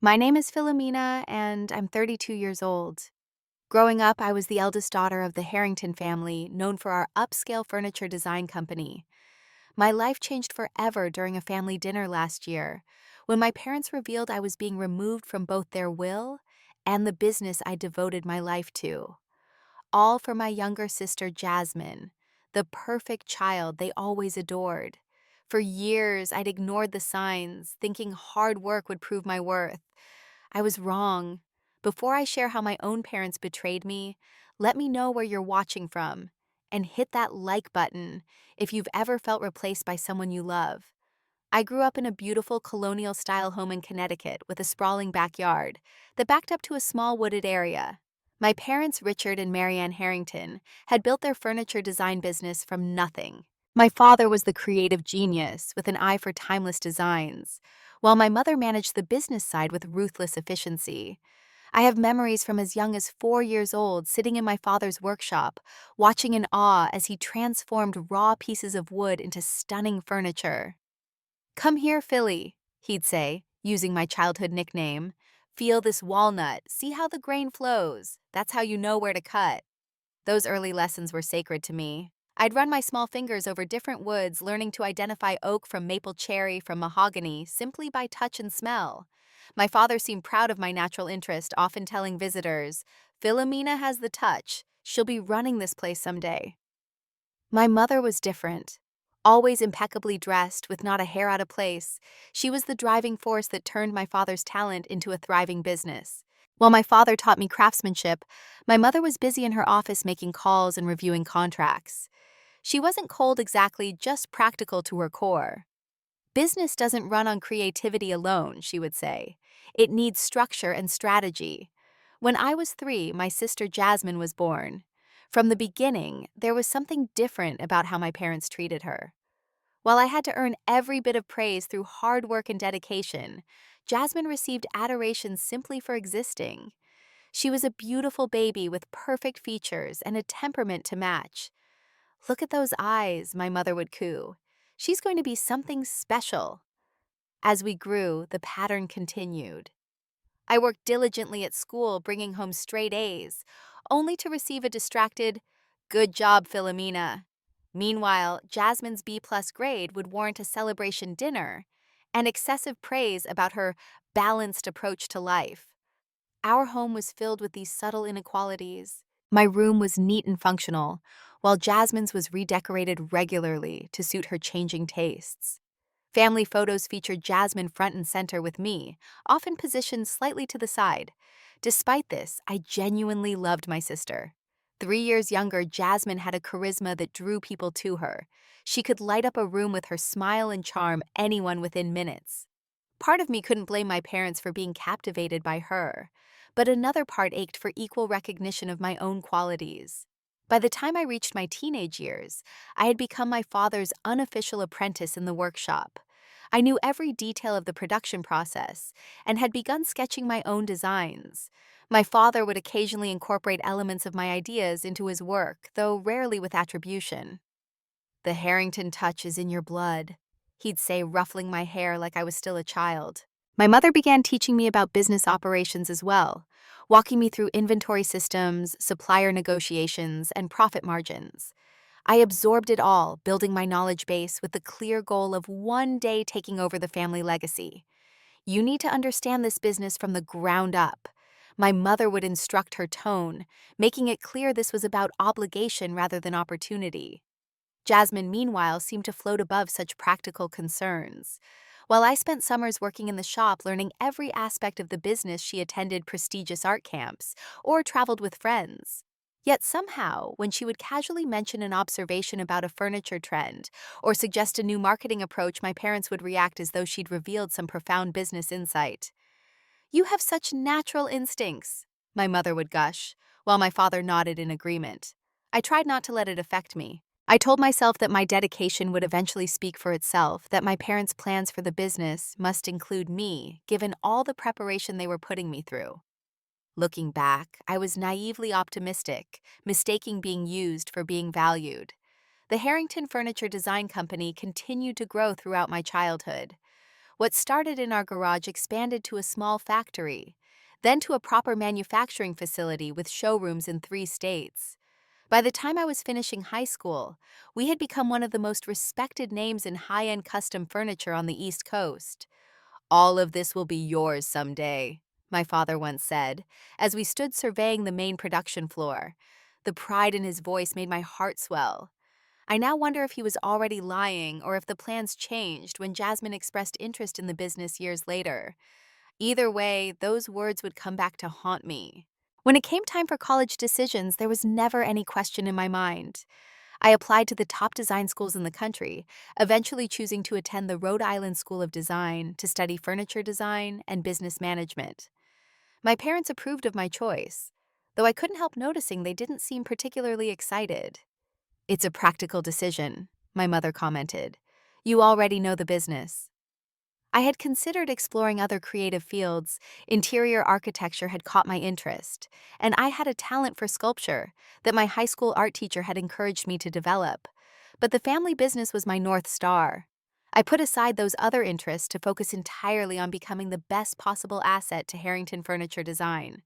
My name is Philomena, and I'm 32 years old. Growing up, I was the eldest daughter of the Harrington family, known for our upscale furniture design company. My life changed forever during a family dinner last year, when my parents revealed I was being removed from both their will and the business I devoted my life to. All for my younger sister, Jasmine, the perfect child they always adored. For years, I'd ignored the signs, thinking hard work would prove my worth. I was wrong. Before I share how my own parents betrayed me, let me know where you're watching from. And hit that like button if you've ever felt replaced by someone you love. I grew up in a beautiful colonial style home in Connecticut with a sprawling backyard that backed up to a small wooded area. My parents, Richard and Marianne Harrington, had built their furniture design business from nothing. My father was the creative genius with an eye for timeless designs, while my mother managed the business side with ruthless efficiency. I have memories from as young as 4 years old sitting in my father's workshop, watching in awe as he transformed raw pieces of wood into stunning furniture. "Come here, Philly," he'd say, using my childhood nickname. "Feel this walnut, see how the grain flows. That's how you know where to cut." Those early lessons were sacred to me. I'd run my small fingers over different woods, learning to identify oak from maple cherry from mahogany simply by touch and smell. My father seemed proud of my natural interest, often telling visitors, "Philomena has the touch. She'll be running this place someday." My mother was different. Always impeccably dressed, with not a hair out of place, she was the driving force that turned my father's talent into a thriving business. While my father taught me craftsmanship, my mother was busy in her office making calls and reviewing contracts. She wasn't cold exactly, just practical to her core. "Business doesn't run on creativity alone," she would say. "It needs structure and strategy." When I was 3, my sister Jasmine was born. From the beginning, there was something different about how my parents treated her. While I had to earn every bit of praise through hard work and dedication, Jasmine received adoration simply for existing. She was a beautiful baby with perfect features and a temperament to match. "Look at those eyes," my mother would coo. "She's going to be something special." As we grew, the pattern continued. I worked diligently at school, bringing home straight A's, only to receive a distracted, "Good job, Philomena." Meanwhile, Jasmine's B-plus grade would warrant a celebration dinner and excessive praise about her balanced approach to life. Our home was filled with these subtle inequalities. My room was neat and functional, while Jasmine's was redecorated regularly to suit her changing tastes. Family photos featured Jasmine front and center with me, often positioned slightly to the side. Despite this, I genuinely loved my sister. 3 years younger, Jasmine had a charisma that drew people to her. She could light up a room with her smile and charm anyone within minutes. Part of me couldn't blame my parents for being captivated by her, but another part ached for equal recognition of my own qualities. By the time I reached my teenage years, I had become my father's unofficial apprentice in the workshop. I knew every detail of the production process and had begun sketching my own designs. My father would occasionally incorporate elements of my ideas into his work, though rarely with attribution. "The Harrington touch is in your blood," he'd say, ruffling my hair like I was still a child. My mother began teaching me about business operations as well, walking me through inventory systems, supplier negotiations, and profit margins. I absorbed it all, building my knowledge base with the clear goal of one day taking over the family legacy. "You need to understand this business from the ground up." My mother would instruct her tone, making it clear this was about obligation rather than opportunity. Jasmine, meanwhile, seemed to float above such practical concerns. While I spent summers working in the shop learning every aspect of the business, she attended prestigious art camps or traveled with friends. Yet somehow, when she would casually mention an observation about a furniture trend or suggest a new marketing approach, my parents would react as though she'd revealed some profound business insight. "You have such natural instincts," my mother would gush, while my father nodded in agreement. I tried not to let it affect me. I told myself that my dedication would eventually speak for itself, that my parents' plans for the business must include me, given all the preparation they were putting me through. Looking back, I was naively optimistic, mistaking being used for being valued. The Harrington Furniture Design Company continued to grow throughout my childhood. What started in our garage expanded to a small factory, then to a proper manufacturing facility with showrooms in 3 states. By the time I was finishing high school, we had become one of the most respected names in high-end custom furniture on the East Coast. "All of this will be yours someday," my father once said, as we stood surveying the main production floor. The pride in his voice made my heart swell. I now wonder if he was already lying or if the plans changed when Jasmine expressed interest in the business years later. Either way, those words would come back to haunt me. When it came time for college decisions, there was never any question in my mind. I applied to the top design schools in the country, eventually choosing to attend the Rhode Island School of Design to study furniture design and business management. My parents approved of my choice, though I couldn't help noticing they didn't seem particularly excited. "It's a practical decision," my mother commented. "You already know the business." I had considered exploring other creative fields. Interior architecture had caught my interest, and I had a talent for sculpture that my high school art teacher had encouraged me to develop. But the family business was my North Star. I put aside those other interests to focus entirely on becoming the best possible asset to Harrington Furniture Design.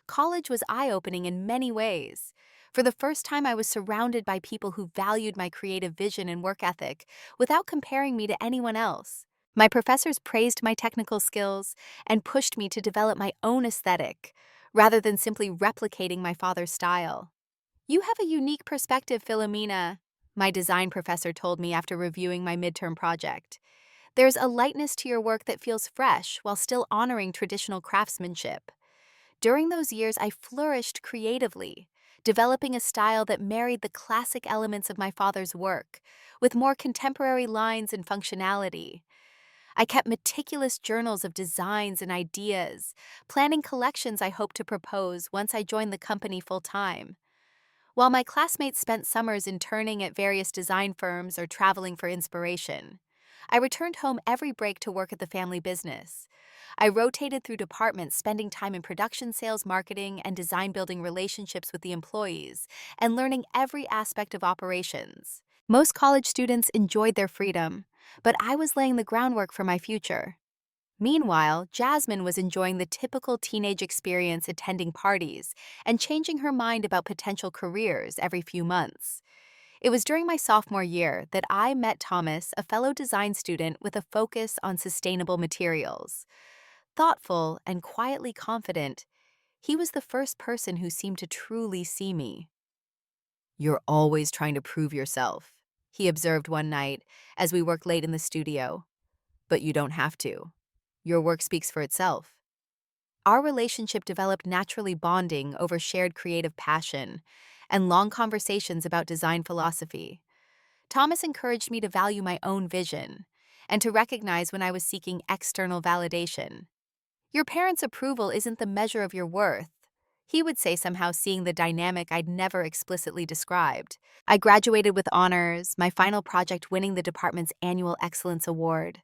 College was eye-opening in many ways. For the first time, I was surrounded by people who valued my creative vision and work ethic without comparing me to anyone else. My professors praised my technical skills and pushed me to develop my own aesthetic, rather than simply replicating my father's style. "You have a unique perspective, Philomena," my design professor told me after reviewing my midterm project. "There's a lightness to your work that feels fresh while still honoring traditional craftsmanship." During those years, I flourished creatively, developing a style that married the classic elements of my father's work with more contemporary lines and functionality. I kept meticulous journals of designs and ideas, planning collections I hoped to propose once I joined the company full-time. While my classmates spent summers interning at various design firms or traveling for inspiration, I returned home every break to work at the family business. I rotated through departments, spending time in production, sales, marketing, and design, building relationships with the employees and learning every aspect of operations. Most college students enjoyed their freedom, but I was laying the groundwork for my future. Meanwhile, Jasmine was enjoying the typical teenage experience, attending parties and changing her mind about potential careers every few months. It was during my sophomore year that I met Thomas, a fellow design student with a focus on sustainable materials. Thoughtful and quietly confident, he was the first person who seemed to truly see me. "You're always trying to prove yourself," he observed one night as we worked late in the studio. "But you don't have to. Your work speaks for itself." Our relationship developed naturally, bonding over shared creative passion and long conversations about design philosophy. Thomas encouraged me to value my own vision and to recognize when I was seeking external validation. "Your parents' approval isn't the measure of your worth," he would say, somehow seeing the dynamic I'd never explicitly described. I graduated with honors, my final project winning the department's annual Excellence Award.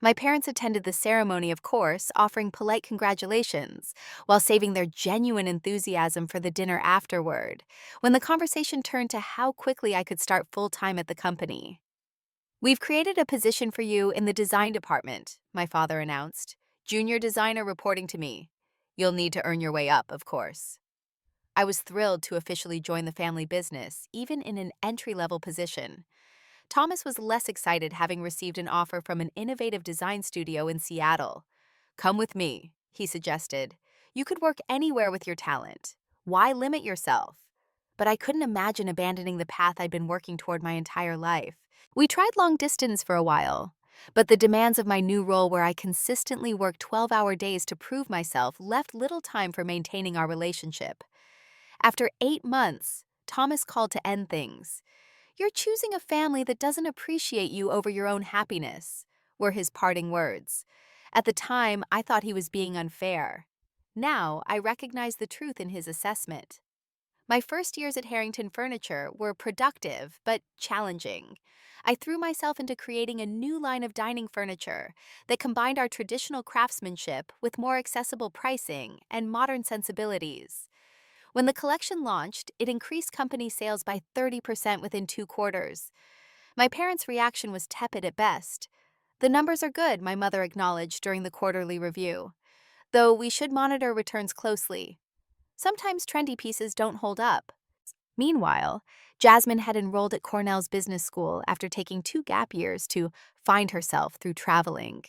My parents attended the ceremony, of course, offering polite congratulations, while saving their genuine enthusiasm for the dinner afterward, when the conversation turned to how quickly I could start full-time at the company. "We've created a position for you in the design department," my father announced. "Junior designer reporting to me. You'll need to earn your way up, of course." I was thrilled to officially join the family business, even in an entry-level position. Thomas was less excited, having received an offer from an innovative design studio in Seattle. "Come with me," he suggested. "You could work anywhere with your talent. Why limit yourself?" But I couldn't imagine abandoning the path I'd been working toward my entire life. We tried long distance for a while, but the demands of my new role, where I consistently worked 12-hour days to prove myself, left little time for maintaining our relationship. After 8 months, Thomas called to end things. "You're choosing a family that doesn't appreciate you over your own happiness," were his parting words. At the time, I thought he was being unfair. Now, I recognize the truth in his assessment. My first years at Harrington Furniture were productive but challenging. I threw myself into creating a new line of dining furniture that combined our traditional craftsmanship with more accessible pricing and modern sensibilities. When the collection launched, it increased company sales by 30% within 2 quarters. My parents' reaction was tepid at best. The numbers are good, my mother acknowledged during the quarterly review, though we should monitor returns closely. Sometimes trendy pieces don't hold up. Meanwhile, Jasmine had enrolled at Cornell's business school after taking 2 gap years to find herself through traveling.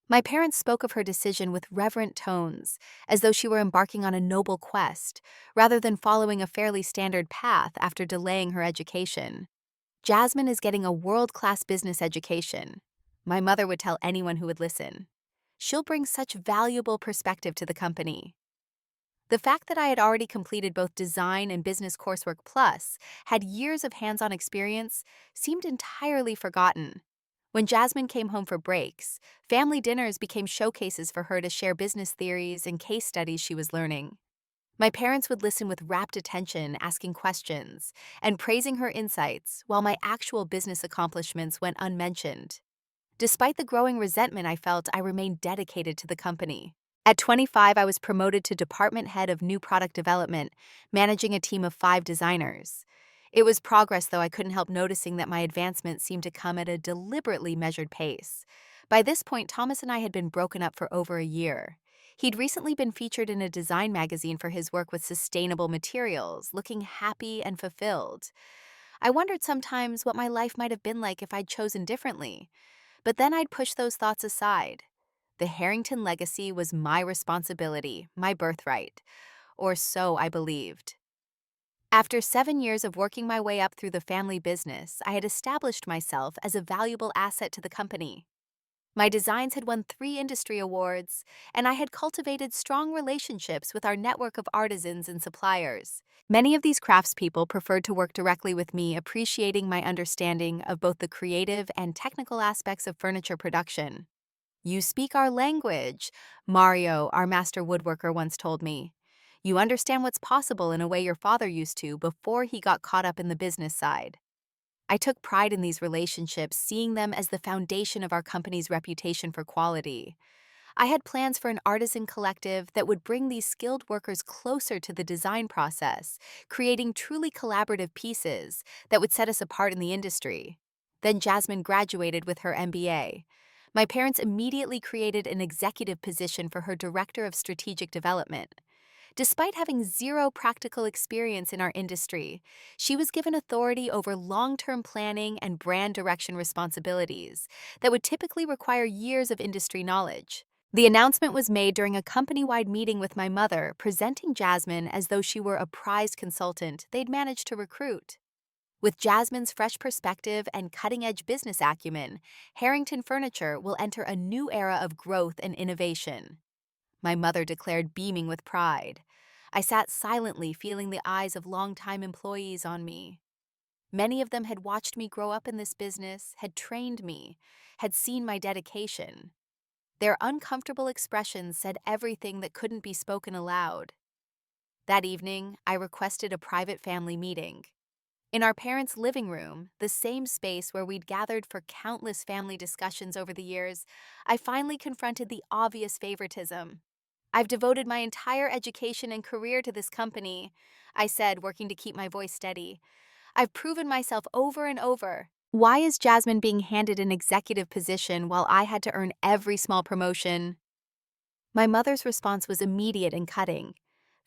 My parents spoke of her decision with reverent tones, as though she were embarking on a noble quest, rather than following a fairly standard path after delaying her education. Jasmine is getting a world-class business education, my mother would tell anyone who would listen. She'll bring such valuable perspective to the company. The fact that I had already completed both design and business coursework plus had years of hands-on experience seemed entirely forgotten. When Jasmine came home for breaks, family dinners became showcases for her to share business theories and case studies she was learning. My parents would listen with rapt attention, asking questions, and praising her insights, while my actual business accomplishments went unmentioned. Despite the growing resentment I felt, I remained dedicated to the company. At 25, I was promoted to department head of new product development, managing a team of 5 designers. It was progress, though I couldn't help noticing that my advancement seemed to come at a deliberately measured pace. By this point, Thomas and I had been broken up for over a year. He'd recently been featured in a design magazine for his work with sustainable materials, looking happy and fulfilled. I wondered sometimes what my life might have been like if I'd chosen differently. But then I'd push those thoughts aside. The Harrington legacy was my responsibility, my birthright, or so I believed. After 7 years of working my way up through the family business, I had established myself as a valuable asset to the company. My designs had won 3 industry awards, and I had cultivated strong relationships with our network of artisans and suppliers. Many of these craftspeople preferred to work directly with me, appreciating my understanding of both the creative and technical aspects of furniture production. "You speak our language," Mario, our master woodworker, once told me. "You understand what's possible in a way your father used to before he got caught up in the business side." I took pride in these relationships, seeing them as the foundation of our company's reputation for quality. I had plans for an artisan collective that would bring these skilled workers closer to the design process, creating truly collaborative pieces that would set us apart in the industry. Then Jasmine graduated with her MBA. My parents immediately created an executive position for her Director of Strategic Development. Despite having zero practical experience in our industry, she was given authority over long-term planning and brand direction responsibilities that would typically require years of industry knowledge. The announcement was made during a company-wide meeting with my mother, presenting Jasmine as though she were a prized consultant they'd managed to recruit. With Jasmine's fresh perspective and cutting-edge business acumen, Harrington Furniture will enter a new era of growth and innovation, my mother declared, beaming with pride. I sat silently, feeling the eyes of longtime employees on me. Many of them had watched me grow up in this business, had trained me, had seen my dedication. Their uncomfortable expressions said everything that couldn't be spoken aloud. That evening, I requested a private family meeting. In our parents' living room, the same space where we'd gathered for countless family discussions over the years, I finally confronted the obvious favoritism. "I've devoted my entire education and career to this company," I said, working to keep my voice steady. "I've proven myself over and over. Why is Jasmine being handed an executive position while I had to earn every small promotion?" My mother's response was immediate and cutting.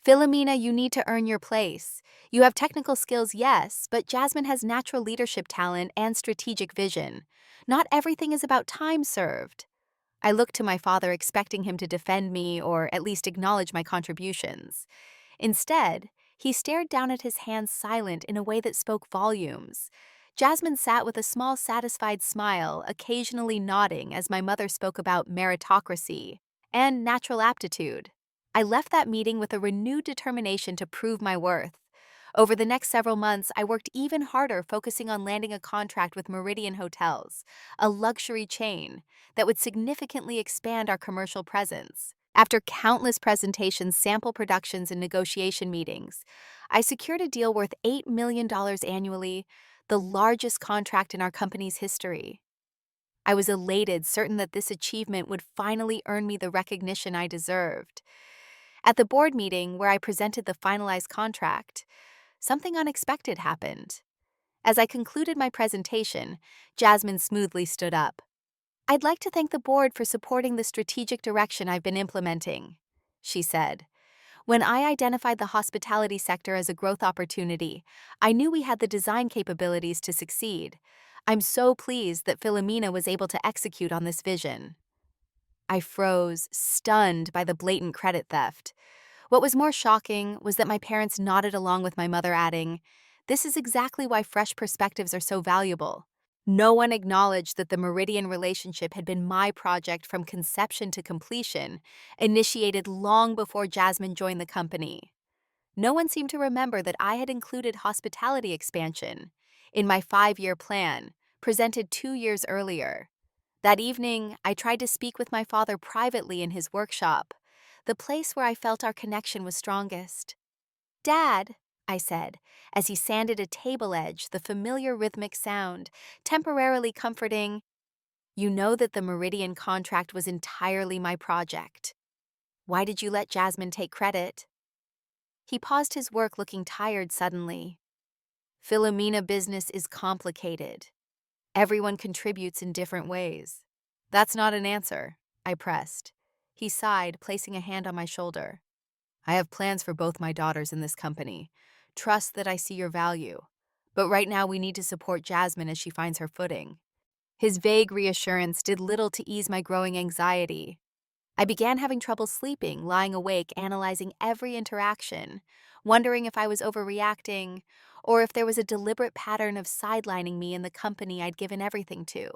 "Philomena, you need to earn your place. You have technical skills, yes, but Jasmine has natural leadership talent and strategic vision. Not everything is about time served." I looked to my father, expecting him to defend me or at least acknowledge my contributions. Instead, he stared down at his hands, silent in a way that spoke volumes. Jasmine sat with a small, satisfied smile, occasionally nodding as my mother spoke about meritocracy and natural aptitude. I left that meeting with a renewed determination to prove my worth. Over the next several months, I worked even harder, focusing on landing a contract with Meridian Hotels, a luxury chain that would significantly expand our commercial presence. After countless presentations, sample productions, and negotiation meetings, I secured a deal worth $8 million annually, the largest contract in our company's history. I was elated, certain that this achievement would finally earn me the recognition I deserved. At the board meeting where I presented the finalized contract, something unexpected happened. As I concluded my presentation, Jasmine smoothly stood up. "I'd like to thank the board for supporting the strategic direction I've been implementing," she said. "When I identified the hospitality sector as a growth opportunity, I knew we had the design capabilities to succeed. I'm so pleased that Philomena was able to execute on this vision." I froze, stunned by the blatant credit theft. What was more shocking was that my parents nodded along with my mother, adding, "This is exactly why fresh perspectives are so valuable." No one acknowledged that the Meridian relationship had been my project from conception to completion, initiated long before Jasmine joined the company. No one seemed to remember that I had included hospitality expansion in my 5-year plan, presented 2 years earlier. That evening, I tried to speak with my father privately in his workshop, the place where I felt our connection was strongest. "Dad," I said, as he sanded a table edge, the familiar rhythmic sound, temporarily comforting, "You know that the Meridian contract was entirely my project. Why did you let Jasmine take credit?" He paused his work, looking tired suddenly. "Philomena business is complicated. Everyone contributes in different ways." "That's not an answer," I pressed. He sighed, placing a hand on my shoulder. "I have plans for both my daughters in this company. Trust that I see your value. But right now we need to support Jasmine as she finds her footing." His vague reassurance did little to ease my growing anxiety. I began having trouble sleeping, lying awake, analyzing every interaction, wondering if I was overreacting or if there was a deliberate pattern of sidelining me in the company I'd given everything to.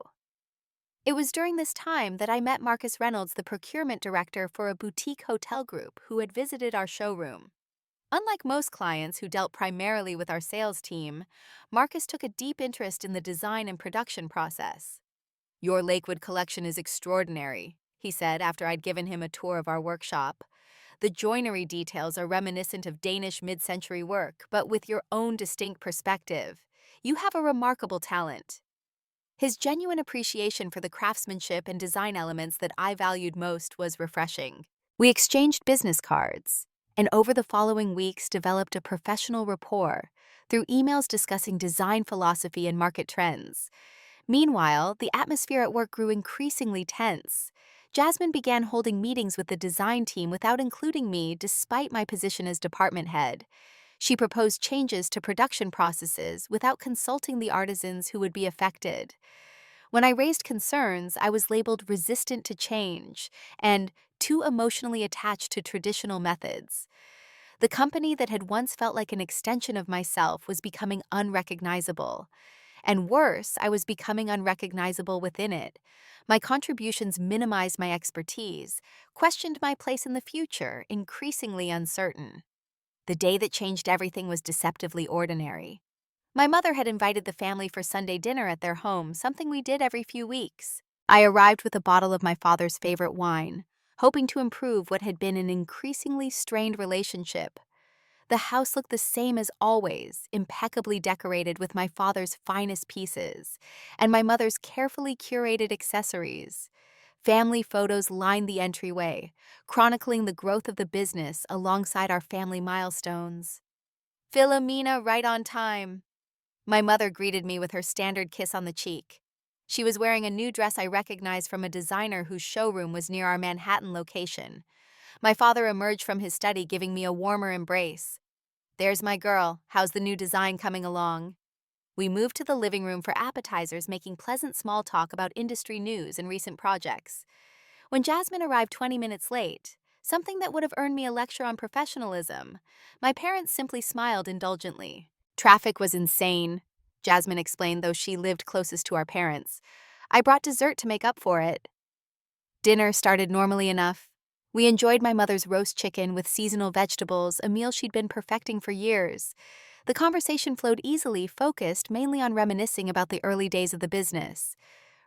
It was during this time that I met Marcus Reynolds, the procurement director for a boutique hotel group who had visited our showroom. Unlike most clients who dealt primarily with our sales team, Marcus took a deep interest in the design and production process. "Your Lakewood collection is extraordinary," he said after I'd given him a tour of our workshop. "The joinery details are reminiscent of Danish mid-century work, but with your own distinct perspective. You have a remarkable talent." His genuine appreciation for the craftsmanship and design elements that I valued most was refreshing. We exchanged business cards, and over the following weeks developed a professional rapport through emails discussing design philosophy and market trends. Meanwhile, the atmosphere at work grew increasingly tense. Jasmine began holding meetings with the design team without including me, despite my position as department head. She proposed changes to production processes without consulting the artisans who would be affected. When I raised concerns, I was labeled resistant to change and too emotionally attached to traditional methods. The company that had once felt like an extension of myself was becoming unrecognizable. And worse, I was becoming unrecognizable within it. My contributions minimized my expertise, questioned my place in the future, increasingly uncertain. The day that changed everything was deceptively ordinary. My mother had invited the family for Sunday dinner at their home, something we did every few weeks. I arrived with a bottle of my father's favorite wine, hoping to improve what had been an increasingly strained relationship. The house looked the same as always, impeccably decorated with my father's finest pieces and my mother's carefully curated accessories. Family photos lined the entryway, chronicling the growth of the business alongside our family milestones. "Philomena, right on time." My mother greeted me with her standard kiss on the cheek. She was wearing a new dress I recognized from a designer whose showroom was near our Manhattan location. My father emerged from his study, giving me a warmer embrace. "There's my girl. How's the new design coming along?" We moved to the living room for appetizers, making pleasant small talk about industry news and recent projects. When Jasmine arrived 20 minutes late, something that would have earned me a lecture on professionalism, my parents simply smiled indulgently. "Traffic was insane," Jasmine explained, though she lived closest to our parents. "I brought dessert to make up for it." Dinner started normally enough. We enjoyed my mother's roast chicken with seasonal vegetables, a meal she'd been perfecting for years. The conversation flowed easily, focused mainly on reminiscing about the early days of the business.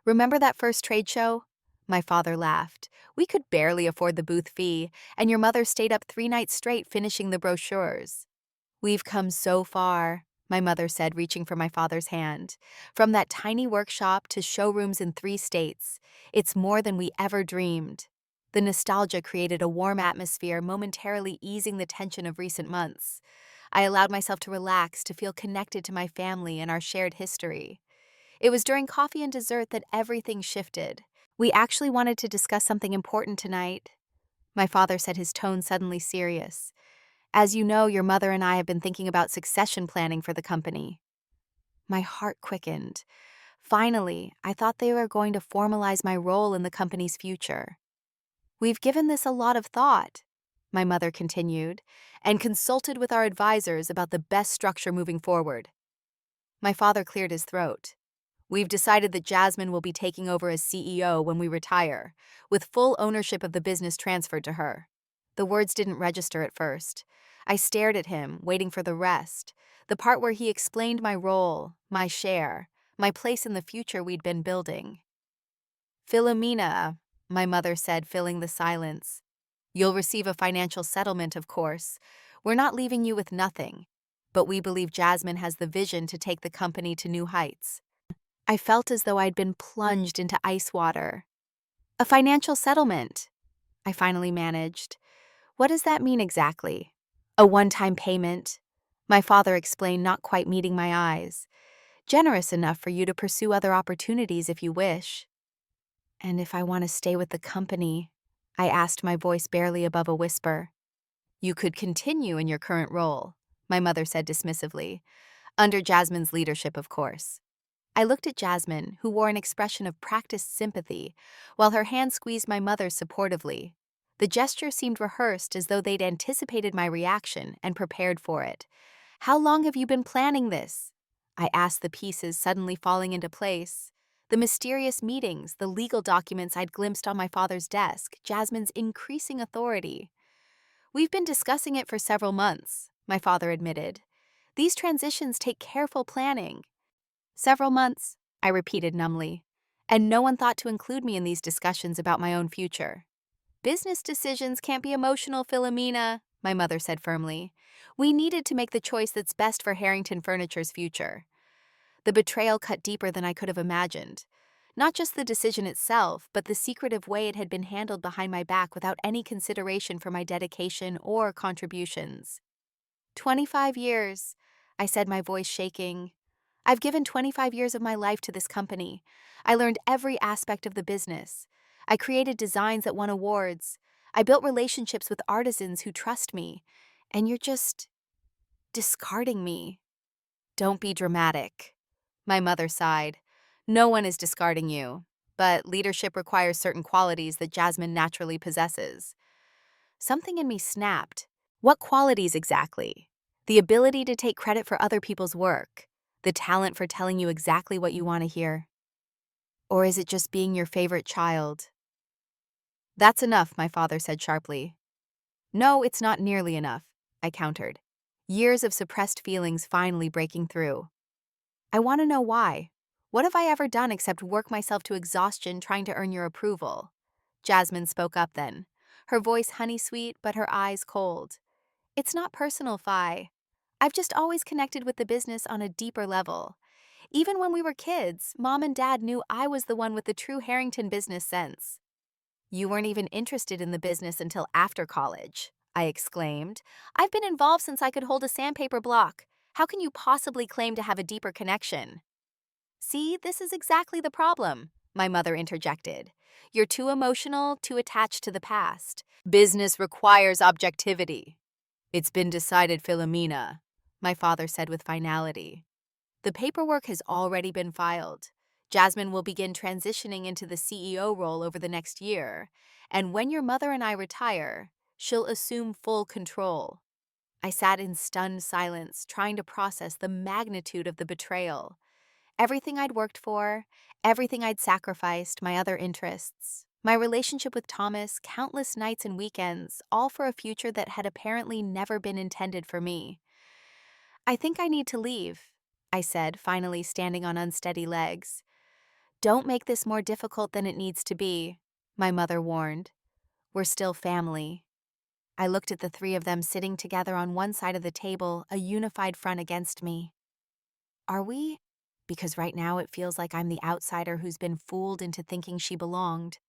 "Remember that first trade show?" My father laughed. "We could barely afford the booth fee, and your mother stayed up 3 nights straight finishing the brochures." "We've come so far," my mother said, reaching for my father's hand. "From that tiny workshop to showrooms in 3 states. It's more than we ever dreamed." The nostalgia created a warm atmosphere, momentarily easing the tension of recent months. I allowed myself to relax, to feel connected to my family and our shared history. It was during coffee and dessert that everything shifted. We actually wanted to discuss something important tonight. My father said, his tone suddenly serious. As you know, your mother and I have been thinking about succession planning for the company. My heart quickened. Finally, I thought they were going to formalize my role in the company's future. We've given this a lot of thought, my mother continued, and consulted with our advisors about the best structure moving forward. My father cleared his throat. We've decided that Jasmine will be taking over as CEO when we retire, with full ownership of the business transferred to her. The words didn't register at first. I stared at him, waiting for the rest, the part where he explained my role, my share, my place in the future we'd been building. Philomena, my mother said, filling the silence. You'll receive a financial settlement, of course. We're not leaving you with nothing, but we believe Jasmine has the vision to take the company to new heights. I felt as though I'd been plunged into ice water. A financial settlement, I finally managed. What does that mean exactly? A one-time payment? My father explained, not quite meeting my eyes. Generous enough for you to pursue other opportunities if you wish. And if I want to stay with the company, I asked, my voice barely above a whisper. You could continue in your current role, my mother said dismissively. Under Jasmine's leadership, of course. I looked at Jasmine, who wore an expression of practiced sympathy, while her hand squeezed my mother's supportively. The gesture seemed rehearsed, as though they'd anticipated my reaction and prepared for it. How long have you been planning this? I asked, the pieces suddenly falling into place. The mysterious meetings, the legal documents I'd glimpsed on my father's desk, Jasmine's increasing authority. We've been discussing it for several months, my father admitted. These transitions take careful planning. Several months, I repeated numbly, and no one thought to include me in these discussions about my own future. Business decisions can't be emotional, Philomena, my mother said firmly. We needed to make the choice that's best for Harrington Furniture's future. The betrayal cut deeper than I could have imagined. Not just the decision itself, but the secretive way it had been handled behind my back without any consideration for my dedication or contributions. 25 years, I said, my voice shaking. I've given 25 years of my life to this company. I learned every aspect of the business. I created designs that won awards. I built relationships with artisans who trust me. And you're just discarding me. Don't be dramatic. My mother sighed. No one is discarding you, but leadership requires certain qualities that Jasmine naturally possesses. Something in me snapped. What qualities exactly? The ability to take credit for other people's work. The talent for telling you exactly what you want to hear? Or is it just being your favorite child? That's enough, my father said sharply. No, it's not nearly enough, I countered. Years of suppressed feelings finally breaking through. I want to know why. What have I ever done except work myself to exhaustion trying to earn your approval? Jasmine spoke up then, her voice honey-sweet but her eyes cold. It's not personal, Phi. I've just always connected with the business on a deeper level. Even when we were kids, Mom and Dad knew I was the one with the true Harrington business sense. You weren't even interested in the business until after college, I exclaimed. I've been involved since I could hold a sandpaper block. How can you possibly claim to have a deeper connection? See, this is exactly the problem, my mother interjected. You're too emotional, too attached to the past. Business requires objectivity. It's been decided, Philomena, my father said with finality. The paperwork has already been filed. Jasmine will begin transitioning into the CEO role over the next year, and when your mother and I retire, she'll assume full control. I sat in stunned silence, trying to process the magnitude of the betrayal. Everything I'd worked for, everything I'd sacrificed, my other interests, my relationship with Thomas, countless nights and weekends, all for a future that had apparently never been intended for me. I think I need to leave, I said, finally standing on unsteady legs. Don't make this more difficult than it needs to be, my mother warned. We're still family. I looked at the three of them sitting together on one side of the table, a unified front against me. Are we? Because right now it feels like I'm the outsider who's been fooled into thinking she belonged.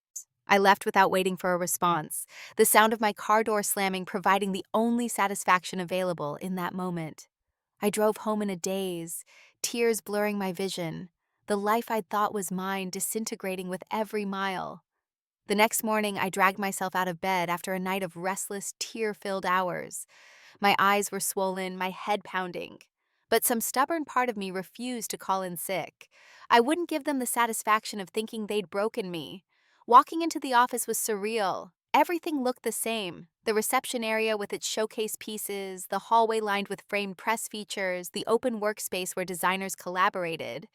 I left without waiting for a response, the sound of my car door slamming providing the only satisfaction available in that moment. I drove home in a daze, tears blurring my vision. the life I'd thought was mine disintegrating with every mile. The next morning, I dragged myself out of bed after a night of restless, tear-filled hours. My eyes were swollen, my head pounding. But some stubborn part of me refused to call in sick. I wouldn't give them the satisfaction of thinking they'd broken me. Walking into the office was surreal. Everything looked the same. The reception area with its showcase pieces, the hallway lined with framed press features, the open workspace where designers collaborated.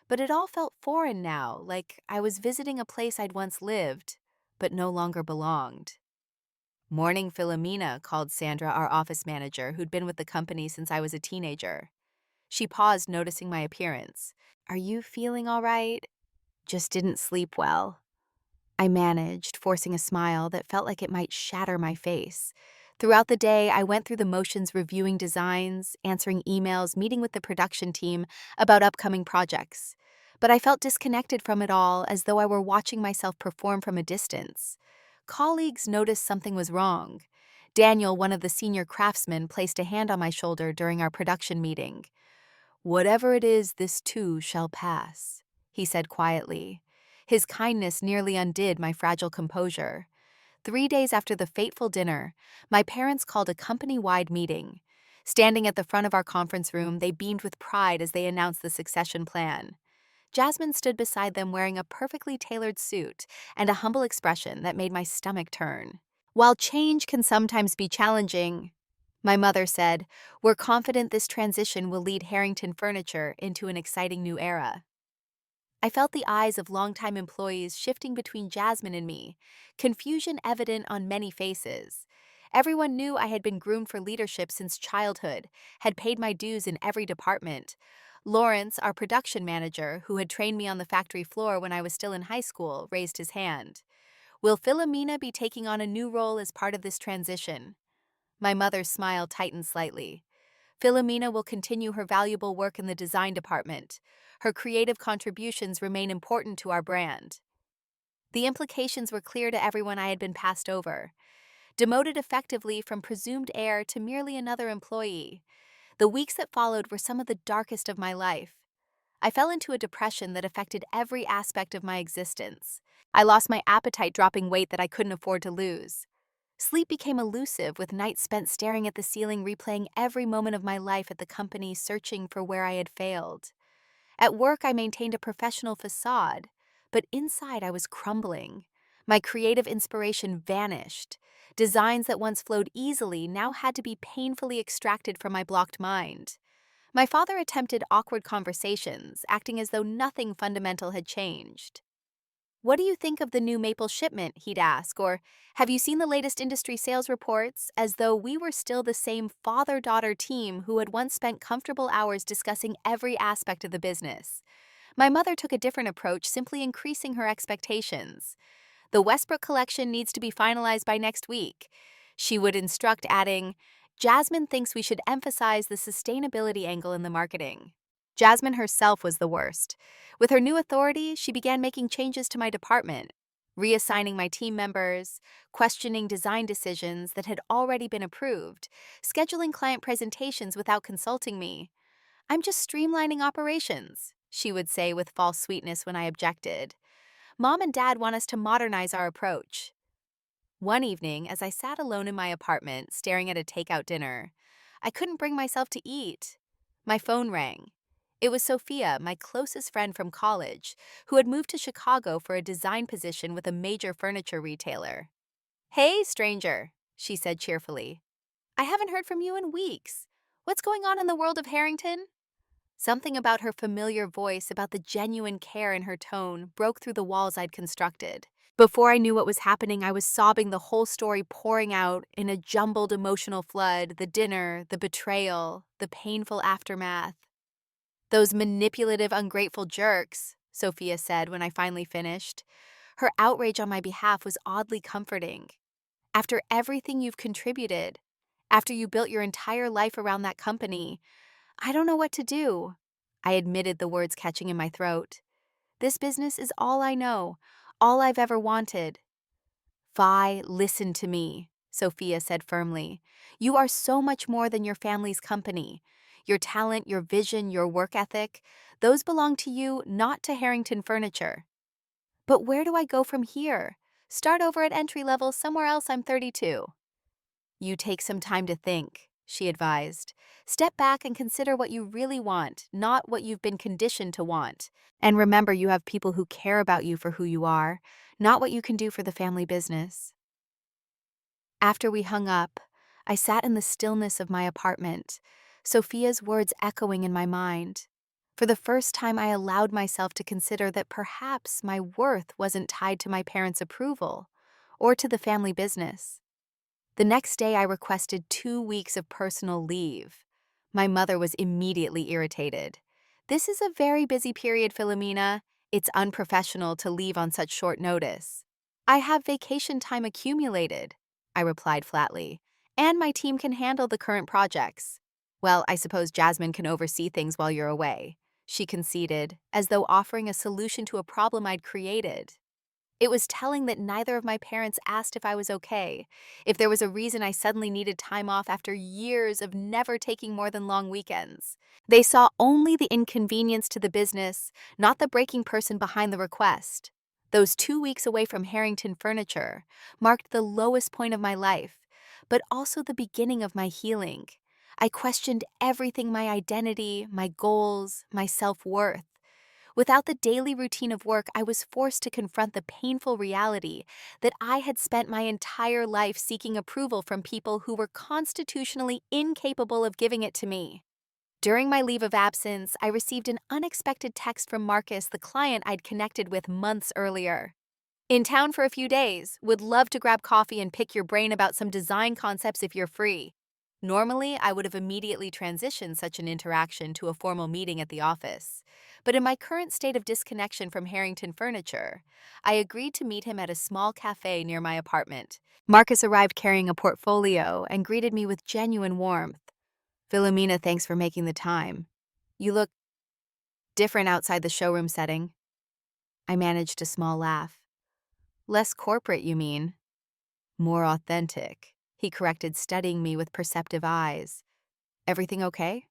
But it all felt foreign now, like I was visiting a place I'd once lived, but no longer belonged. "Morning, Philomena," called Sandra, our office manager, who'd been with the company since I was a teenager. She paused, noticing my appearance. "Are you feeling all right?" "Just didn't sleep well." I managed, forcing a smile that felt like it might shatter my face. Throughout the day, I went through the motions reviewing designs, answering emails, meeting with the production team about upcoming projects. But I felt disconnected from it all, as though I were watching myself perform from a distance. Colleagues noticed something was wrong. Daniel, one of the senior craftsmen, placed a hand on my shoulder during our production meeting. "Whatever it is, this too shall pass," he said quietly. His kindness nearly undid my fragile composure. 3 days after the fateful dinner, my parents called a company-wide meeting. Standing at the front of our conference room, they beamed with pride as they announced the succession plan. Jasmine stood beside them wearing a perfectly tailored suit and a humble expression that made my stomach turn. "While change can sometimes be challenging," my mother said, "we're confident this transition will lead Harrington Furniture into an exciting new era." I felt the eyes of longtime employees shifting between Jasmine and me, confusion evident on many faces. Everyone knew I had been groomed for leadership since childhood, had paid my dues in every department. Lawrence, our production manager, who had trained me on the factory floor when I was still in high school, raised his hand. "Will Philomena be taking on a new role as part of this transition?" My mother's smile tightened slightly. "Philomena will continue her valuable work in the design department. Her creative contributions remain important to our brand." The implications were clear to everyone. I had been passed over. Demoted effectively from presumed heir to merely another employee. The weeks that followed were some of the darkest of my life. I fell into a depression that affected every aspect of my existence. I lost my appetite, dropping weight that I couldn't afford to lose. Sleep became elusive, with nights spent staring at the ceiling, replaying every moment of my life at the company, searching for where I had failed. At work, I maintained a professional facade, but inside I was crumbling. My creative inspiration vanished. Designs that once flowed easily now had to be painfully extracted from my blocked mind. My father attempted awkward conversations, acting as though nothing fundamental had changed. "What do you think of the new maple shipment?" he'd ask, or "Have you seen the latest industry sales reports?" As though we were still the same father-daughter team who had once spent comfortable hours discussing every aspect of the business. My mother took a different approach, simply increasing her expectations. "The Westbrook collection needs to be finalized by next week," she would instruct, adding, "Jasmine thinks we should emphasize the sustainability angle in the marketing." Jasmine herself was the worst. With her new authority, she began making changes to my department, reassigning my team members, questioning design decisions that had already been approved, scheduling client presentations without consulting me. "I'm just streamlining operations," she would say with false sweetness when I objected. "Mom and Dad want us to modernize our approach." One evening, as I sat alone in my apartment, staring at a takeout dinner, I couldn't bring myself to eat. My phone rang. It was Sophia, my closest friend from college, who had moved to Chicago for a design position with a major furniture retailer. "Hey, stranger," she said cheerfully. "I haven't heard from you in weeks. What's going on in the world of Harrington?" Something about her familiar voice, about the genuine care in her tone, broke through the walls I'd constructed. Before I knew what was happening, I was sobbing, the whole story pouring out in a jumbled emotional flood: the dinner, the betrayal, the painful aftermath. "Those manipulative, ungrateful jerks," Sophia said when I finally finished. Her outrage on my behalf was oddly comforting. "After everything you've contributed, after you built your entire life around that company, I don't know what to do." I admitted, the words catching in my throat. "This business is all I know, all I've ever wanted." "Vi, listen to me," Sophia said firmly. "You are so much more than your family's company. Your talent, your vision, your work ethic, Those belong to you, not to Harrington Furniture. But where do I go from here? Start over at entry level somewhere else. I'm 32. You take some time to think, she advised. Step back and consider what you really want, not what you've been conditioned to want. And remember, you have people who care about you for who you are, not what you can do for the family business. After we hung up, I sat in the stillness of my apartment, Sophia's words echoing in my mind. For the first time, I allowed myself to consider that perhaps my worth wasn't tied to my parents' approval or to the family business. The next day, I requested 2 weeks of personal leave. My mother was immediately irritated. This is a very busy period, Philomena. It's unprofessional to leave on such short notice. I have vacation time accumulated, I replied flatly, and my team can handle the current projects. Well, I suppose Jasmine can oversee things while you're away, she conceded, as though offering a solution to a problem I'd created. It was telling that neither of my parents asked if I was okay, if there was a reason I suddenly needed time off after years of never taking more than long weekends. They saw only the inconvenience to the business, not the breaking person behind the request. Those 2 weeks away from Harrington Furniture marked the lowest point of my life, but also the beginning of my healing. I questioned everything: my identity, my goals, my self-worth. Without the daily routine of work, I was forced to confront the painful reality that I had spent my entire life seeking approval from people who were constitutionally incapable of giving it to me. During my leave of absence, I received an unexpected text from Marcus, the client I'd connected with months earlier. In town for a few days, would love to grab coffee and pick your brain about some design concepts if you're free. Normally, I would have immediately transitioned such an interaction to a formal meeting at the office. But in my current state of disconnection from Harrington Furniture, I agreed to meet him at a small cafe near my apartment. Marcus arrived carrying a portfolio and greeted me with genuine warmth. Philomena, thanks for making the time. You look different outside the showroom setting. I managed a small laugh. Less corporate, you mean? More authentic, he corrected, studying me with perceptive eyes. Everything okay?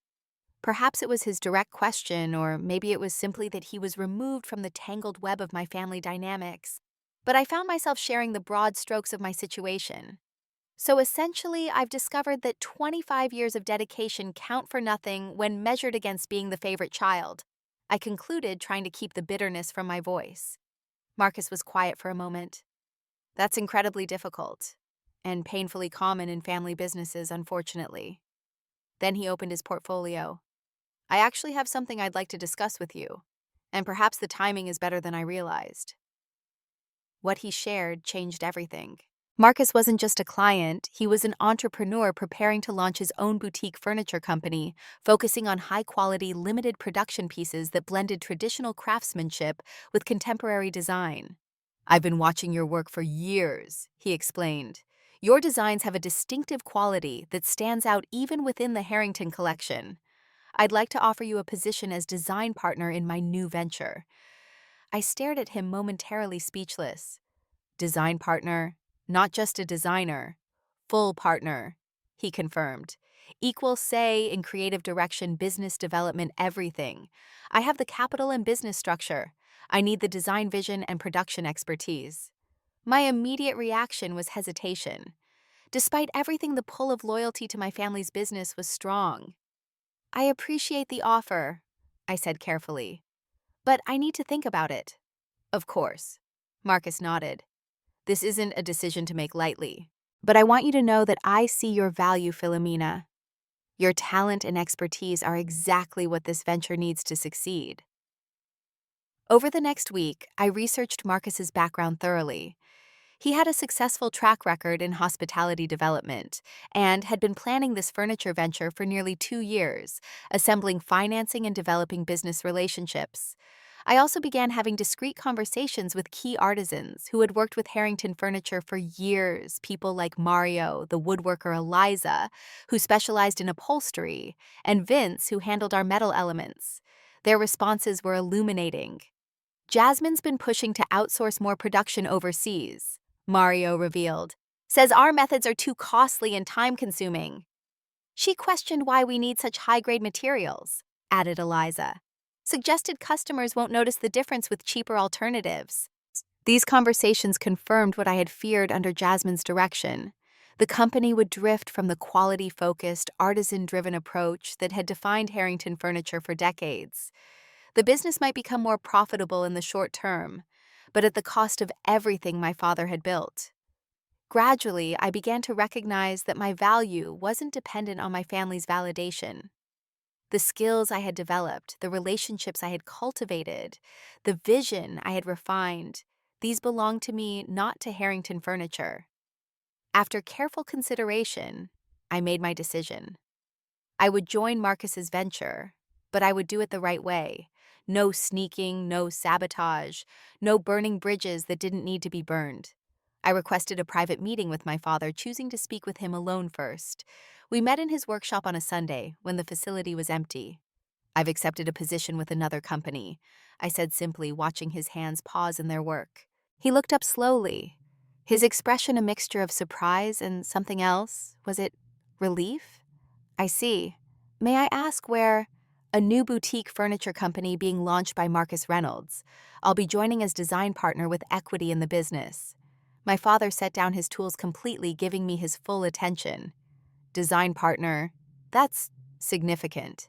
Perhaps it was his direct question, or maybe it was simply that he was removed from the tangled web of my family dynamics. But I found myself sharing the broad strokes of my situation. So essentially, I've discovered that 25 years of dedication count for nothing when measured against being the favorite child. I concluded, trying to keep the bitterness from my voice. Marcus was quiet for a moment. That's incredibly difficult, and painfully common in family businesses, unfortunately. Then he opened his portfolio. I actually have something I'd like to discuss with you, and perhaps the timing is better than I realized. What he shared changed everything. Marcus wasn't just a client, he was an entrepreneur preparing to launch his own boutique furniture company, focusing on high-quality, limited production pieces that blended traditional craftsmanship with contemporary design. I've been watching your work for years, he explained. Your designs have a distinctive quality that stands out even within the Harrington collection. I'd like to offer you a position as design partner in my new venture. I stared at him, momentarily speechless. Design partner, not just a designer. Full partner, he confirmed. Equal say in creative direction, business development, everything. I have the capital and business structure. I need the design vision and production expertise. My immediate reaction was hesitation. Despite everything, the pull of loyalty to my family's business was strong. I appreciate the offer, I said carefully, but I need to think about it. Of course, Marcus nodded. This isn't a decision to make lightly, but I want you to know that I see your value, Philomena. Your talent and expertise are exactly what this venture needs to succeed. Over the next week, I researched Marcus's background thoroughly. He had a successful track record in hospitality development and had been planning this furniture venture for nearly 2 years, assembling financing and developing business relationships. I also began having discreet conversations with key artisans who had worked with Harrington Furniture for years, people like Mario, the woodworker Eliza, who specialized in upholstery, and Vince, who handled our metal elements. Their responses were illuminating. Jasmine's been pushing to outsource more production overseas, Mario revealed. Says our methods are too costly and time-consuming. She questioned why we need such high-grade materials, added Eliza. Suggested customers won't notice the difference with cheaper alternatives. These conversations confirmed what I had feared under Jasmine's direction. The company would drift from the quality-focused, artisan-driven approach that had defined Harrington Furniture for decades. The business might become more profitable in the short term, but at the cost of everything my father had built. Gradually, I began to recognize that my value wasn't dependent on my family's validation. The skills I had developed, the relationships I had cultivated, the vision I had refined, these belonged to me, not to Harrington Furniture. After careful consideration, I made my decision. I would join Marcus's venture, but I would do it the right way. No sneaking, no sabotage, no burning bridges that didn't need to be burned. I requested a private meeting with my father, choosing to speak with him alone first. We met in his workshop on a Sunday when the facility was empty. "I've accepted a position with another company," I said simply, watching his hands pause in their work. He looked up slowly, his expression a mixture of surprise and something else. Was it relief? "I see. May I ask where—" "A new boutique furniture company being launched by Marcus Reynolds. I'll be joining as design partner with equity in the business." My father set down his tools completely, giving me his full attention. "Design partner? That's significant."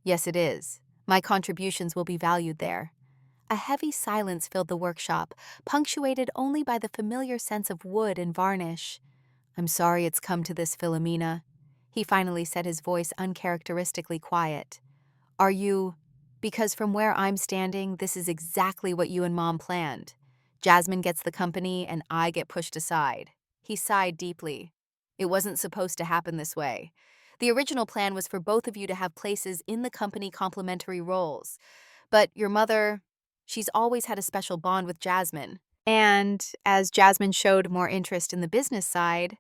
"Yes, it is. My contributions will be valued there." A heavy silence filled the workshop, punctuated only by the familiar sense of wood and varnish. "I'm sorry it's come to this, Philomena," he finally said, his voice uncharacteristically quiet. "Are you—" "Because from where I'm standing, this is exactly what you and Mom planned. Jasmine gets the company and I get pushed aside." He sighed deeply. "It wasn't supposed to happen this way. The original plan was for both of you to have places in the company, complementary roles. But your mother, she's always had a special bond with Jasmine. And as Jasmine showed more interest in the business side,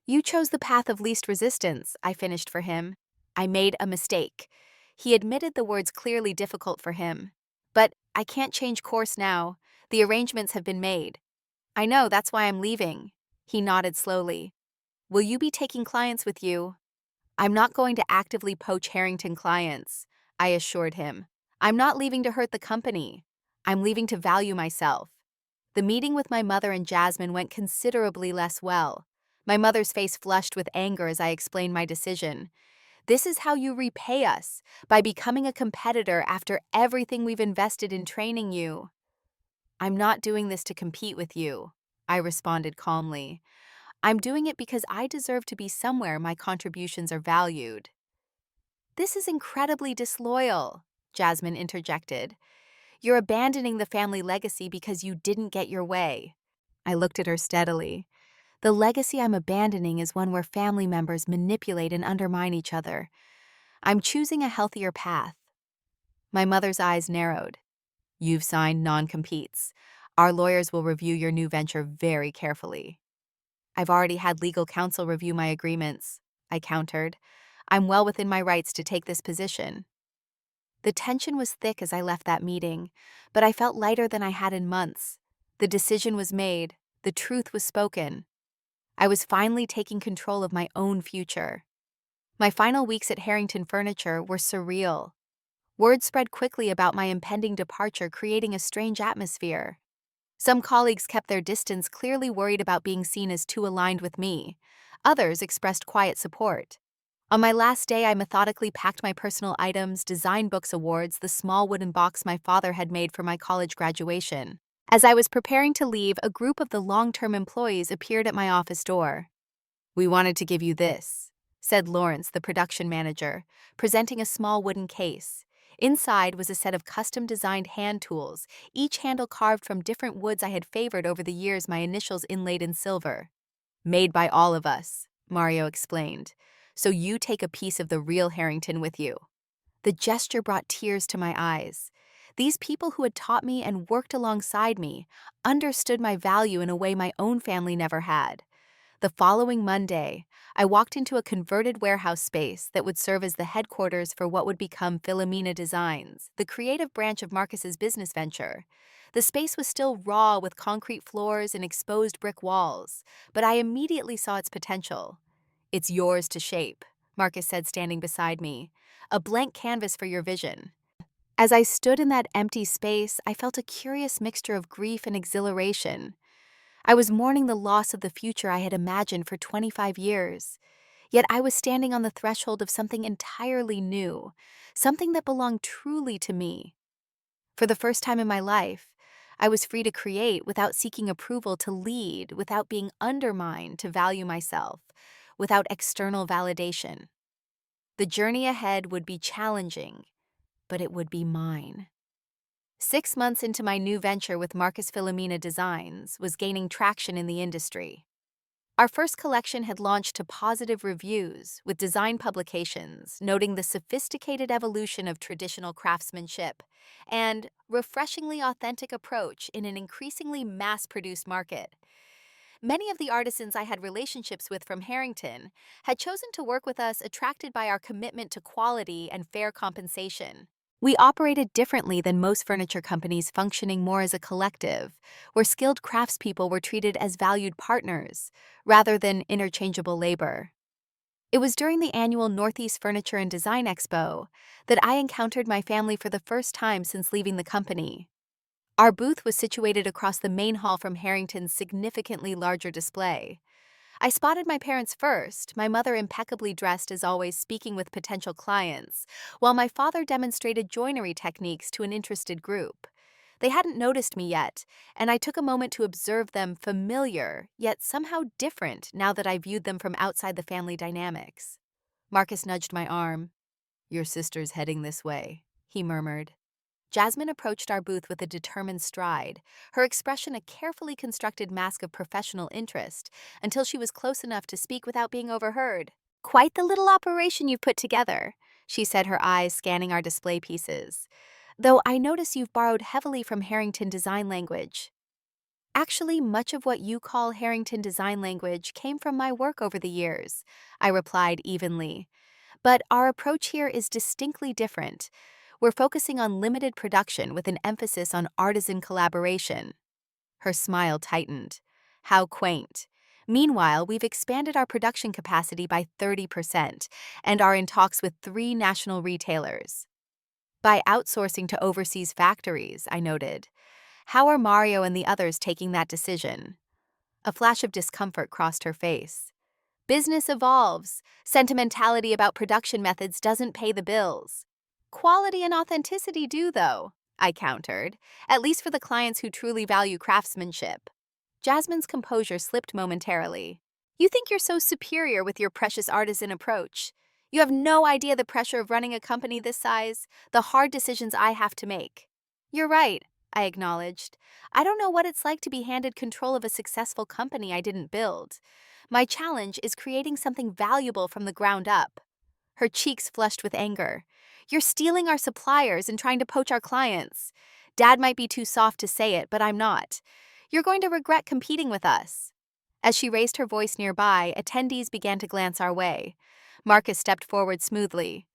you chose the path of least resistance," I finished for him. "I made a mistake." He admitted the words clearly difficult for him. "But I can't change course now. The arrangements have been made." "I know, that's why I'm leaving." He nodded slowly. "Will you be taking clients with you?" "I'm not going to actively poach Harrington clients," I assured him. "I'm not leaving to hurt the company. I'm leaving to value myself." The meeting with my mother and Jasmine went considerably less well. My mother's face flushed with anger as I explained my decision. "This is how you repay us, by becoming a competitor after everything we've invested in training you." "I'm not doing this to compete with you," I responded calmly. "I'm doing it because I deserve to be somewhere my contributions are valued." "This is incredibly disloyal," Jasmine interjected. "You're abandoning the family legacy because you didn't get your way." I looked at her steadily. "The legacy I'm abandoning is one where family members manipulate and undermine each other. I'm choosing a healthier path." My mother's eyes narrowed. "You've signed non-competes. Our lawyers will review your new venture very carefully." "I've already had legal counsel review my agreements," I countered. "I'm well within my rights to take this position." The tension was thick as I left that meeting, but I felt lighter than I had in months. The decision was made. The truth was spoken. I was finally taking control of my own future. My final weeks at Harrington Furniture were surreal. Word spread quickly about my impending departure, creating a strange atmosphere. Some colleagues kept their distance, clearly worried about being seen as too aligned with me. Others expressed quiet support. On my last day, I methodically packed my personal items, design books, awards, the small wooden box my father had made for my college graduation. As I was preparing to leave, a group of the long-term employees appeared at my office door. "We wanted to give you this," said Lawrence, the production manager, presenting a small wooden case. Inside was a set of custom-designed hand tools, each handle carved from different woods I had favored over the years, my initials inlaid in silver. "Made by all of us," Mario explained. "So you take a piece of the real Harrington with you." The gesture brought tears to my eyes. These people who had taught me and worked alongside me understood my value in a way my own family never had. The following Monday, I walked into a converted warehouse space that would serve as the headquarters for what would become Philomena Designs, the creative branch of Marcus's business venture. The space was still raw with concrete floors and exposed brick walls, but I immediately saw its potential. "It's yours to shape," Marcus said, standing beside me. "A blank canvas for your vision." As I stood in that empty space, I felt a curious mixture of grief and exhilaration. I was mourning the loss of the future I had imagined for 25 years. Yet I was standing on the threshold of something entirely new, something that belonged truly to me. For the first time in my life, I was free to create without seeking approval, to lead without being undermined, to value myself without external validation. The journey ahead would be challenging, but it would be mine. 6 months into my new venture with Marcus Philomena Designs was gaining traction in the industry. Our first collection had launched to positive reviews, with design publications noting the sophisticated evolution of traditional craftsmanship and refreshingly authentic approach in an increasingly mass-produced market. Many of the artisans I had relationships with from Harrington had chosen to work with us, attracted by our commitment to quality and fair compensation. We operated differently than most furniture companies, functioning more as a collective, where skilled craftspeople were treated as valued partners rather than interchangeable labor. It was during the annual Northeast Furniture and Design Expo that I encountered my family for the first time since leaving the company. Our booth was situated across the main hall from Harrington's significantly larger display. I spotted my parents first, my mother impeccably dressed as always, speaking with potential clients, while my father demonstrated joinery techniques to an interested group. They hadn't noticed me yet, and I took a moment to observe them, familiar, yet somehow different now that I viewed them from outside the family dynamics. Marcus nudged my arm. "Your sister's heading this way," he murmured. Jasmine approached our booth with a determined stride, her expression a carefully constructed mask of professional interest, until she was close enough to speak without being overheard. "Quite the little operation you've put together," she said, her eyes scanning our display pieces. "Though I notice you've borrowed heavily from Harrington design language." "Actually, much of what you call Harrington design language came from my work over the years," I replied evenly. "But our approach here is distinctly different. We're focusing on limited production with an emphasis on artisan collaboration." Her smile tightened. How quaint. Meanwhile, we've expanded our production capacity by 30% and are in talks with 3 national retailers. By outsourcing to overseas factories, I noted. How are Mario and the others taking that decision? A flash of discomfort crossed her face. "Business evolves. Sentimentality about production methods doesn't pay the bills." "Quality and authenticity do, though," I countered, "at least for the clients who truly value craftsmanship." Jasmine's composure slipped momentarily. "You think you're so superior with your precious artisan approach. You have no idea the pressure of running a company this size, the hard decisions I have to make." "You're right," I acknowledged. "I don't know what it's like to be handed control of a successful company I didn't build. My challenge is creating something valuable from the ground up." Her cheeks flushed with anger. "You're stealing our suppliers and trying to poach our clients. Dad might be too soft to say it, but I'm not. You're going to regret competing with us." As she raised her voice nearby, attendees began to glance our way. Marcus stepped forward smoothly.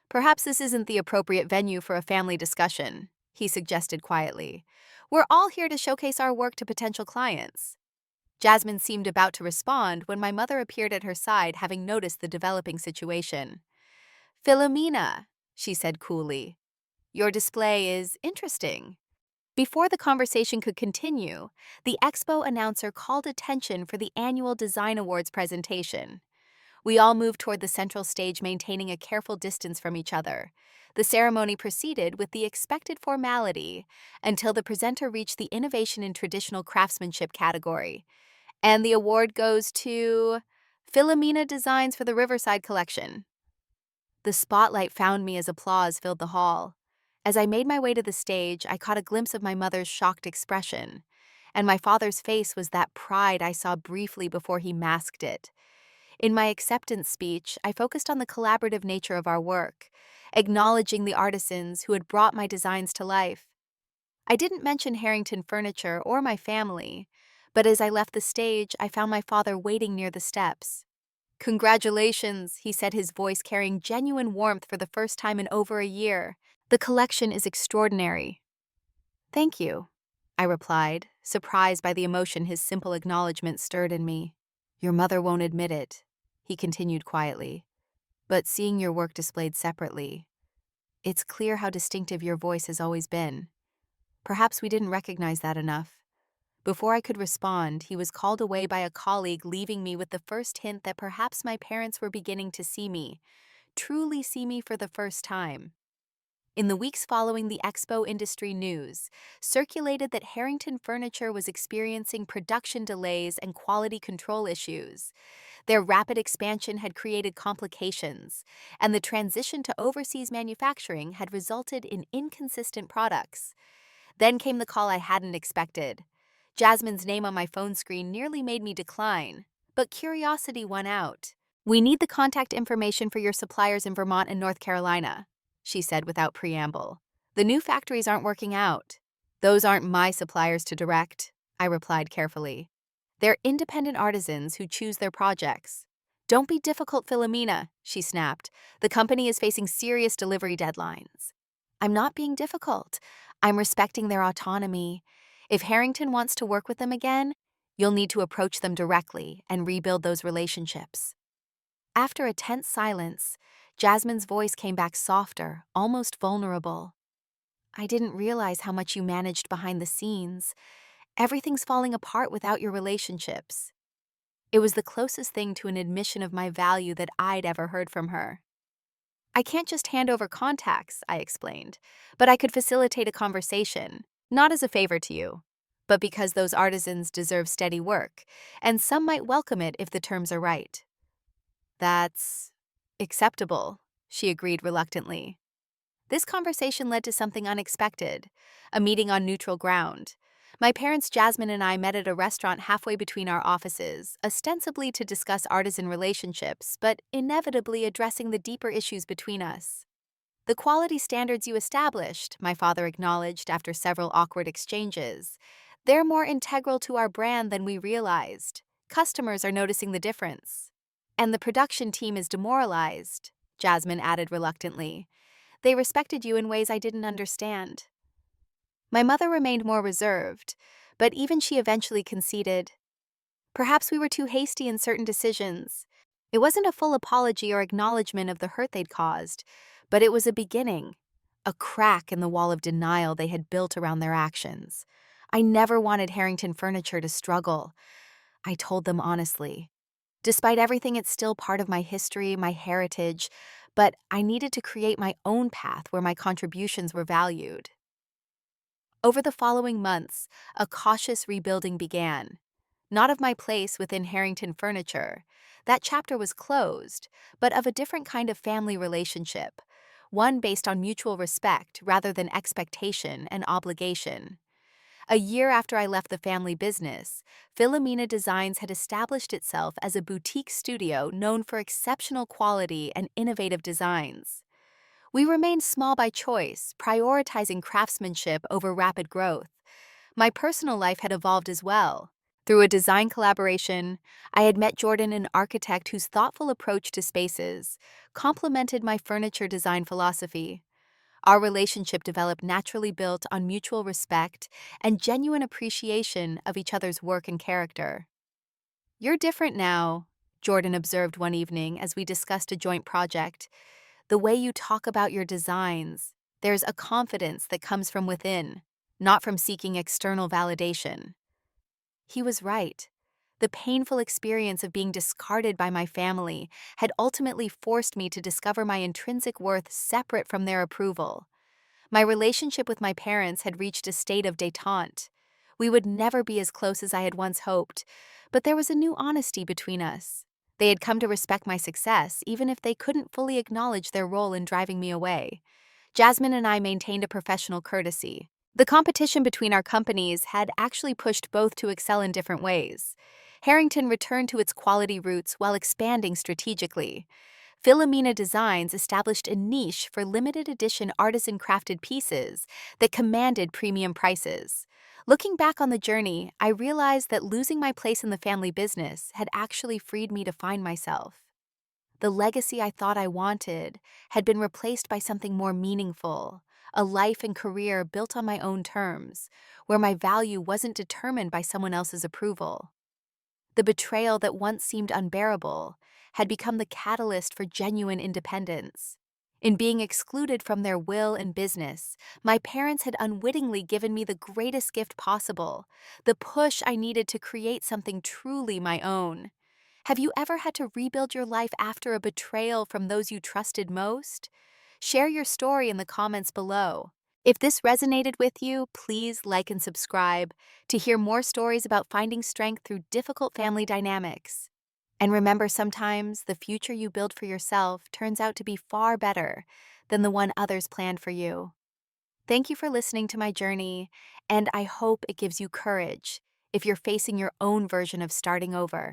"Perhaps this isn't the appropriate venue for a family discussion," he suggested quietly. "We're all here to showcase our work to potential clients." Jasmine seemed about to respond when my mother appeared at her side, having noticed the developing situation. "Philomena," she said coolly, "your display is interesting." Before the conversation could continue, the expo announcer called attention for the annual Design Awards presentation. We all moved toward the central stage, maintaining a careful distance from each other. The ceremony proceeded with the expected formality until the presenter reached the Innovation in Traditional Craftsmanship category. "And the award goes to Philomena Designs for the Riverside Collection." The spotlight found me as applause filled the hall. As I made my way to the stage, I caught a glimpse of my mother's shocked expression, and my father's face was that pride I saw briefly before he masked it. In my acceptance speech, I focused on the collaborative nature of our work, acknowledging the artisans who had brought my designs to life. I didn't mention Harrington Furniture or my family, but as I left the stage, I found my father waiting near the steps. "Congratulations," he said, his voice carrying genuine warmth for the first time in over a year. "The collection is extraordinary." "Thank you," I replied, surprised by the emotion his simple acknowledgement stirred in me. "Your mother won't admit it," he continued quietly, "but seeing your work displayed separately, It's clear how distinctive your voice has always been. Perhaps we didn't recognize that enough. Before I could respond, he was called away by a colleague, leaving me with the first hint that perhaps my parents were beginning to see me, truly see me for the first time. In the weeks following, the expo industry news circulated that Harrington Furniture was experiencing production delays and quality control issues. Their rapid expansion had created complications, and the transition to overseas manufacturing had resulted in inconsistent products. Then came the call I hadn't expected. Jasmine's name on my phone screen nearly made me decline, but curiosity won out. "We need the contact information for your suppliers in Vermont and North Carolina," she said without preamble. "The new factories aren't working out." "Those aren't my suppliers to direct," I replied carefully. "They're independent artisans who choose their projects." "Don't be difficult, Philomena," she snapped. "The company is facing serious delivery deadlines." "I'm not being difficult. I'm respecting their autonomy. If Harrington wants to work with them again, you'll need to approach them directly and rebuild those relationships." After a tense silence, Jasmine's voice came back softer, almost vulnerable. "I didn't realize how much you managed behind the scenes. Everything's falling apart without your relationships." It was the closest thing to an admission of my value that I'd ever heard from her. "I can't just hand over contacts," I explained, "but I could facilitate a conversation, not as a favor to you, but because those artisans deserve steady work, and some might welcome it if the terms are right." "That's acceptable," she agreed reluctantly. This conversation led to something unexpected, a meeting on neutral ground. My parents, Jasmine, and I met at a restaurant halfway between our offices, ostensibly to discuss artisan relationships, but inevitably addressing the deeper issues between us. "The quality standards you established," my father acknowledged after several awkward exchanges, "they're more integral to our brand than we realized. Customers are noticing the difference." "And the production team is demoralized," Jasmine added reluctantly. "They respected you in ways I didn't understand." My mother remained more reserved, but even she eventually conceded. "Perhaps we were too hasty in certain decisions." It wasn't a full apology or acknowledgement of the hurt they'd caused, but it was a beginning, a crack in the wall of denial they had built around their actions. I never wanted Harrington Furniture to struggle, I told them honestly. Despite everything, it's still part of my history, my heritage, but I needed to create my own path where my contributions were valued. Over the following months, a cautious rebuilding began. Not of my place within Harrington Furniture. That chapter was closed, but of a different kind of family relationship, one based on mutual respect rather than expectation and obligation. A year after I left the family business, Philomena Designs had established itself as a boutique studio known for exceptional quality and innovative designs. We remained small by choice, prioritizing craftsmanship over rapid growth. My personal life had evolved as well. Through a design collaboration, I had met Jordan, an architect whose thoughtful approach to spaces complemented my furniture design philosophy. Our relationship developed naturally, built on mutual respect and genuine appreciation of each other's work and character. "You're different now," Jordan observed one evening as we discussed a joint project. "The way you talk about your designs, there's a confidence that comes from within, not from seeking external validation." He was right. The painful experience of being discarded by my family had ultimately forced me to discover my intrinsic worth separate from their approval. My relationship with my parents had reached a state of détente. We would never be as close as I had once hoped, but there was a new honesty between us. They had come to respect my success, even if they couldn't fully acknowledge their role in driving me away. Jasmine and I maintained a professional courtesy. The competition between our companies had actually pushed both to excel in different ways. Harrington returned to its quality roots while expanding strategically. Philomena Designs established a niche for limited edition artisan crafted pieces that commanded premium prices. Looking back on the journey, I realized that losing my place in the family business had actually freed me to find myself. The legacy I thought I wanted had been replaced by something more meaningful, a life and career built on my own terms, where my value wasn't determined by someone else's approval. The betrayal that once seemed unbearable had become the catalyst for genuine independence. In being excluded from their will and business, my parents had unwittingly given me the greatest gift possible, the push I needed to create something truly my own. Have you ever had to rebuild your life after a betrayal from those you trusted most? Share your story in the comments below. If this resonated with you, please like and subscribe to hear more stories about finding strength through difficult family dynamics. And remember, sometimes the future you build for yourself turns out to be far better than the one others planned for you. Thank you for listening to my journey, and I hope it gives you courage if you're facing your own version of starting over.